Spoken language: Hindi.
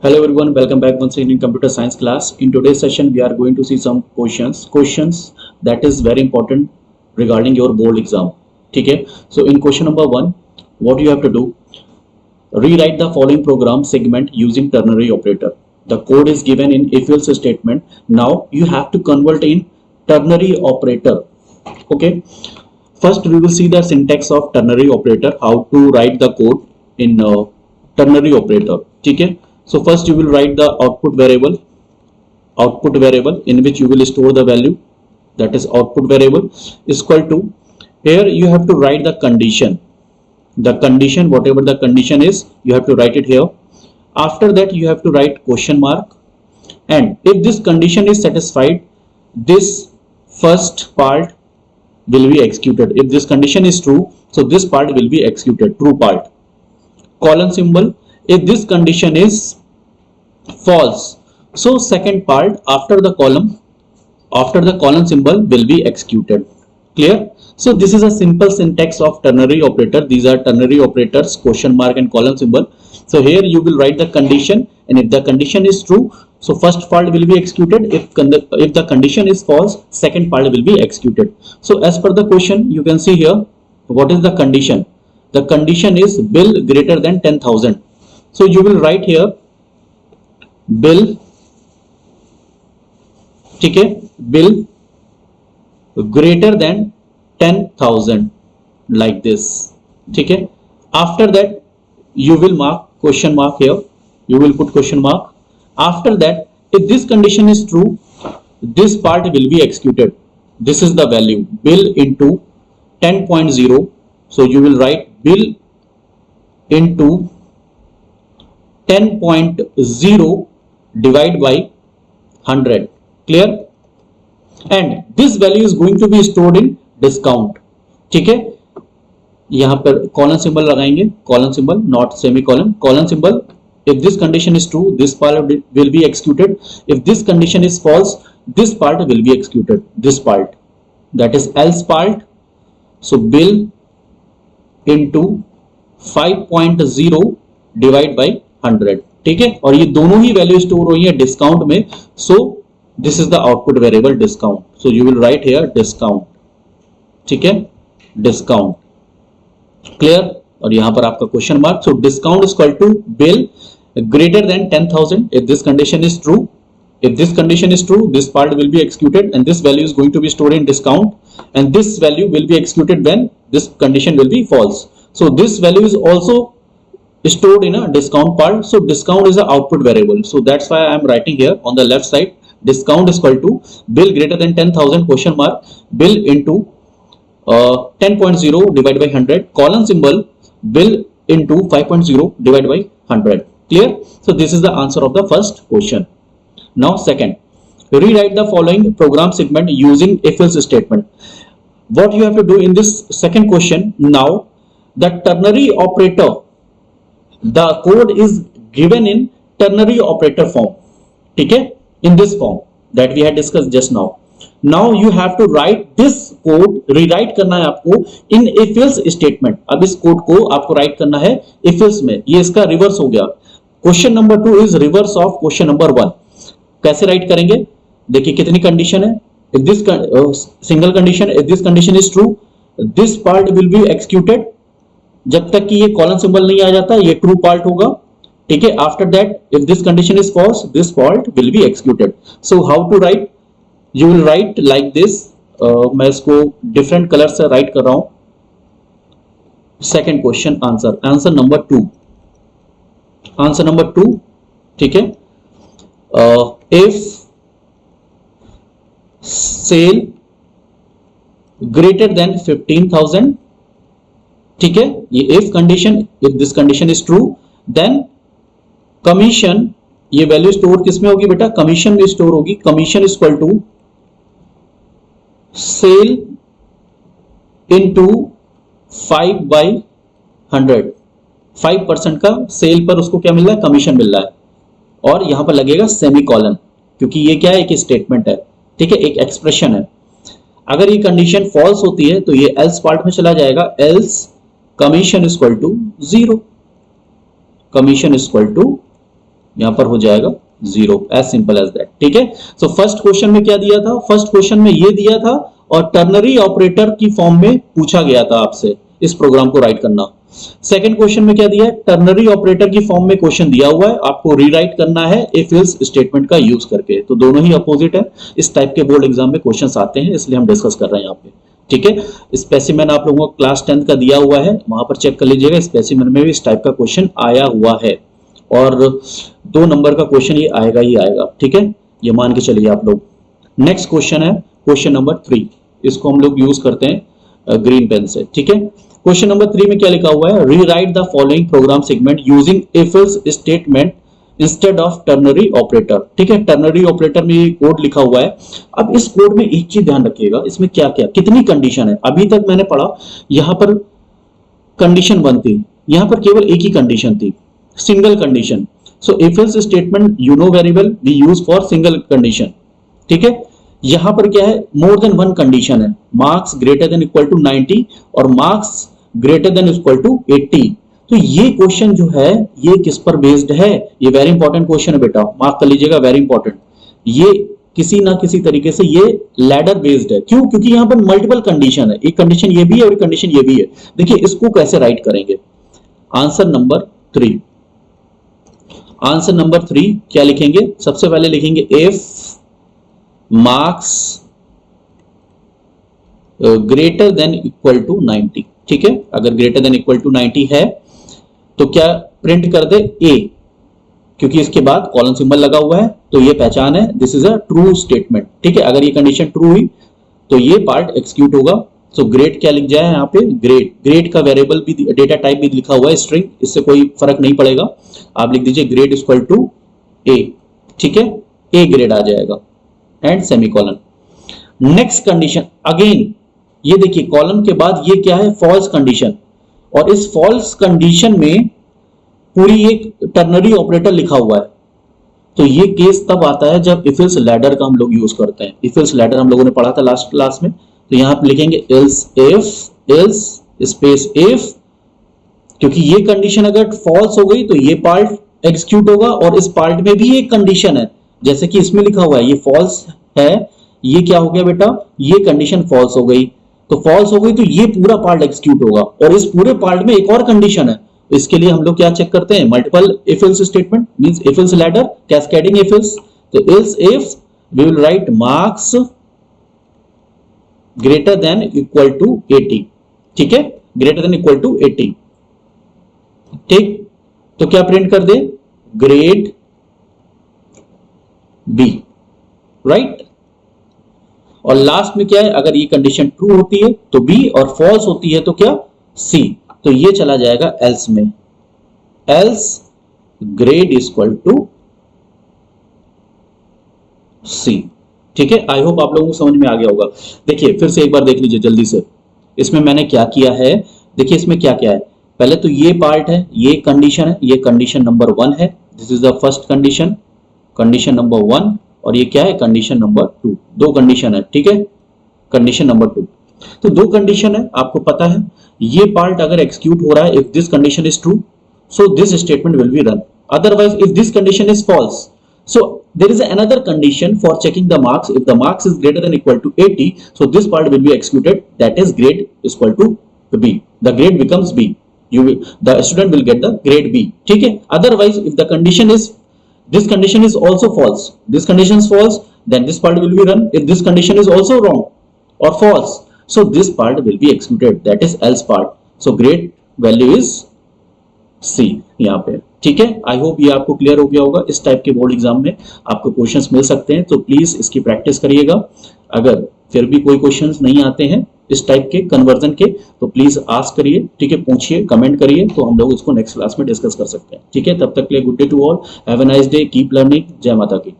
Hello everyone, welcome back once again in computer science class. In today's session, we are going to see some questions that is very important regarding your board exam. Okay, so in question number 1, what you have to do, rewrite the following program segment using ternary operator. The code is given in if-else statement. Now you have to convert in ternary operator. Okay, first we will see the syntax of ternary operator, how to write the code in ternary operator. Okay, so first you will write the output variable in which you will store the value, that is output variable is equal to, here you have to write the condition, whatever the condition is, you have to write it here. After that you have to write question mark, and if this condition is satisfied, this first part will be executed. If this condition is true, so this part will be executed, true part. Colon symbol, if this condition is false, so second part after the column symbol will be executed. Clear? So this is a simple syntax of ternary operator. These are ternary operators, question mark and colon symbol. So here you will write the condition, and if the condition is true, so first part will be executed. If the condition is false, second part will be executed. So as per the question, you can see here, what is the condition? The condition is bill greater than 10,000. So you will write here bill, okay, bill greater than 10,000 like this. Okay. After that you will mark question mark here. You will put question mark. After that, if this condition is true, this part will be executed. This is the value, bill into 10.0. So you will write bill into 10.0 divided by 100. Clear? And this value is going to be stored in discount. ठीक है, यहाँ पर कॉलन सिंबल लगाएंगे, colon symbol not semicolon, colon symbol. If this condition is true, this part will be executed. If this condition is false, this part will be executed. This part, that is else part. So bill into 5.0 divided by 100. ठीक है, और ये दोनों ही वैल्यू स्टोर हुई है डिस्काउंट में. So this is the output variable discount. So you will write here discount. ठीक है, डिस्काउंट. क्लियर? और यहां पर आपका question mark. So discount is equal to bill greater than 10,000. if this condition is true, this part will be executed, and this value is going to be stored in discount, and this value will be executed when this condition will be false. So this value is also stored in a discount part. So discount is the output variable. So that's why I am writing here on the left side, discount is equal to bill greater than 10,000 question mark, bill into 10.0 divided by 100, colon symbol, bill into 5.0 divided by 100. Clear? So this is the answer of the first question. Now second, rewrite the following program segment using if-else statement. What you have to do in this second question, now the ternary operator, the code is given in ternary operator form. ठीक है, in this form that we had discussed just now. Now you have to write this code, rewrite करना है आपको in if-else statement. अब इस कोड को आपको राइट करना है if-else में. ये इसका रिवर्स हो गया. Question number 2 is reverse of question number 1. कैसे राइट करेंगे? देखिए कितनी कंडीशन है. If this single condition, if this condition is true, this part will be executed. जब तक कि ये कॉलन सिंबल नहीं आ जाता, ये ट्रू पार्ट होगा. ठीक है. After that, if this condition is false, this part will be executed. So how to write? You will write like this. मैं इसको डिफरेंट कलर से राइट कर रहा हूं. Second question answer number 2. Answer number 2. ठीक है. If sale greater than 15,000. ठीक है, ये if condition, if this condition is true, then commission, ये वैल्यू स्टोर किसमें होगी बेटा? कमीशन में स्टोर होगी. Commission is equal to sale into 5/100. 5% का सेल पर उसको क्या मिल रहा है? कमीशन मिल रहा है. और यहां पर लगेगा सेमीकोलन, क्योंकि ये क्या है? एक स्टेटमेंट है. ठीक है, एक एक्सप्रेशन है. अगर ये कंडीशन फॉल्स होती है तो ये एल्स पार्ट में चला जाएगा. Else commission is equal to 0. Commission is equal to यहां पर हो जाएगा 0, एज सिंपल एज दैट। ठीक है, सो फर्स्ट क्वेश्चन में क्या दिया था, फर्स्ट क्वेश्चन में ये दिया था और टर्नरी ऑपरेटर की फॉर्म में पूछा गया था आपसे इस प्रोग्राम को राइट करना। सेकंड क्वेश्चन में क्या दिया है, टर्नरी ऑपरेटर की फॉर्म में क्वेश्चन दिया हुआ है, आपको रीराइट करना है इफ एल्स स्टेटमेंट का यूज करके। तो दोनों ही अपोजिट है, इस टाइप के बोर्ड एग्जाम में क्वेश्चंस आते हैं, इसलिए हम डिस्कस कर रहे हैं यहाँ पे। ठीक है, स्पेसिमेन आप लोगों को क्लास 10th का दिया हुआ है, वहां पर चेक कर लीजिएगा, स्पेसिमेन में भी इस टाइप का क्वेश्चन आया हुआ है और 2 नंबर का क्वेश्चन ये आएगा ही आएगा। ठीक है, ये मान के चलिए आप लोग। नेक्स्ट क्वेश्चन है क्वेश्चन नंबर 3, इसको हम लोग यूज करते हैं ग्रीन पेन से। ठीक है, क्वेश्चन नंबर 3 में क्या लिखा हुआ है, rewrite the following program segment using if else statement instead of ternary operator. ठीक है, टर्नरी ऑपरेटर में ये कोड लिखा हुआ है। अब इस कोड में एक चीज ध्यान रखिएगा, इसमें क्या क्या कितनी कंडीशन है। अभी तक मैंने पढ़ा यहां पर कंडीशन 1 थी, यहां पर केवल एक ही कंडीशन थी, single condition. So if else statement you know very well we use for single condition. ठीक है, यहां पर क्या है, मोर देन 1 कंडीशन है, marks greater than equal to 90 और marks greater than equal to 80। तो ये क्वेश्चन जो है ये किस पर बेस्ड है, ये वेरी इंपॉर्टेंट क्वेश्चन है बेटा, मार्क कर लीजिएगा, वेरी इंपॉर्टेंट। ये किसी ना किसी तरीके से ये लैडर बेस्ड है। क्यों? क्योंकि यहां पर मल्टीपल कंडीशन है, एक कंडीशन ये भी है और एक कंडीशन ये भी है। देखिए इसको कैसे राइट करेंगे। आंसर नंबर 3, आंसर नंबर 3 क्या लिखेंगे, सबसे पहले लिखेंगे if marks greater than equal to 90। ठीक है, अगर ग्रेटर देन इक्वल टू 90 है तो क्या प्रिंट कर दे ए, क्योंकि इसके बाद कॉलन सिंबल लगा हुआ है तो ये पहचान है, this is a true statement. ठीक है, अगर ये कंडीशन ट्रू हुई तो ये पार्ट एक्सिक्यूट होगा। सो ग्रेड क्या लिख जाए यहाँ पे, ग्रेड, ग्रेड का वेरिएबल भी डेटा टाइप भी लिखा हुआ है स्ट्रिंग, इससे कोई फर्क नहीं पड़ेगा, आप लिख दीजिए ग्रेड इक्वल टू ए। ठीक है, ए ग्रेड आ जाएगा and semicolon. Next condition again, ये देखिए कॉलम के बाद ये क्या है, फॉल्स कंडीशन, और इस फॉल्स कंडीशन में पूरी एक टर्नरी ऑपरेटर लिखा हुआ है। तो ये केस तब आता है जब इफ एल्स लैडर का हम लोग यूज करते हैं। इफ एल्स लैडर हम लोगों ने पढ़ा था लास्ट क्लास में, तो यहां पे लिखेंगे else if, else space if, क्योंकि ये कंडीशन अगर फॉल्स हो गई तो ये पार्ट एग्जीक्यूट होगा और इस पार्ट में भी एक कंडीशन है, जैसे कि इसमें लिखा हुआ है ये फॉल्स है, ये क्या हो गया बेटा, ये कंडीशन फॉल्स हो गई, तो फॉल्स हो गई तो ये पूरा पार्ट एग्जीक्यूट होगा और इस पूरे पार्ट में एक और कंडीशन है। इसके लिए हम लोग क्या चेक करते हैं, multiple if else statement means if else ladder, cascading if else. तो else if we will write marks greater than equal to 80। ठीक है, ग्रेटर देन इक्वल टू 80। ठीक, तो क्या प्रिंट कर दे, ग्रेड बी, राइट। और लास्ट में क्या है, अगर ये कंडीशन ट्रू होती है तो बी और फॉल्स होती है तो क्या, सी। तो ये चला जाएगा एल्स में, एल्स ग्रेड इक्वल टू सी। ठीक है, आई होप आप लोगों को समझ में आ गया होगा। देखिए फिर से एक बार देख लीजिए जल्दी से, इसमें मैंने क्या किया है, देखिए इसमें क्या क्या है। पहले तो ये पार्ट है, ये कंडीशन है, ये कंडीशन नंबर 1 है, this is the first condition, condition number 1, और ये क्या है, कंडीशन नंबर 2। 2 कंडीशन है। ठीक है, कंडीशन नंबर 2, तो 2 कंडीशन है, आपको पता है ये पार्ट अगर एक्सिक्यूट हो रहा है, if this condition is true so this statement will be run, otherwise if this condition is false so there is another condition for checking the marks. If the marks is greater than equal to 80, so this part will be executed, that is grade is equal to B, the grade becomes B, the student will get the grade B. ठीक है, otherwise if the condition is, this condition is also false, this condition is false, then this part will be run. If this condition is also wrong or false, so this part will be executed, that is else part. So grade value is C यहाँ पे। ठीक है, आई होप ये आपको क्लियर हो गया होगा। इस टाइप के बोर्ड एग्जाम में आपको क्वेश्चंस मिल सकते हैं, तो प्लीज इसकी प्रैक्टिस करिएगा। अगर फिर भी कोई क्वेश्चंस नहीं आते हैं इस टाइप के कन्वर्जन के, तो प्लीज आस्क करिए, ठीक है, पूछिए, कमेंट करिए, तो हम लोग इसको नेक्स्ट क्लास में डिस्कस कर सकते हैं। ठीक है, तब तक के लिए good day to all, have a nice day, keep learning, जय माता की।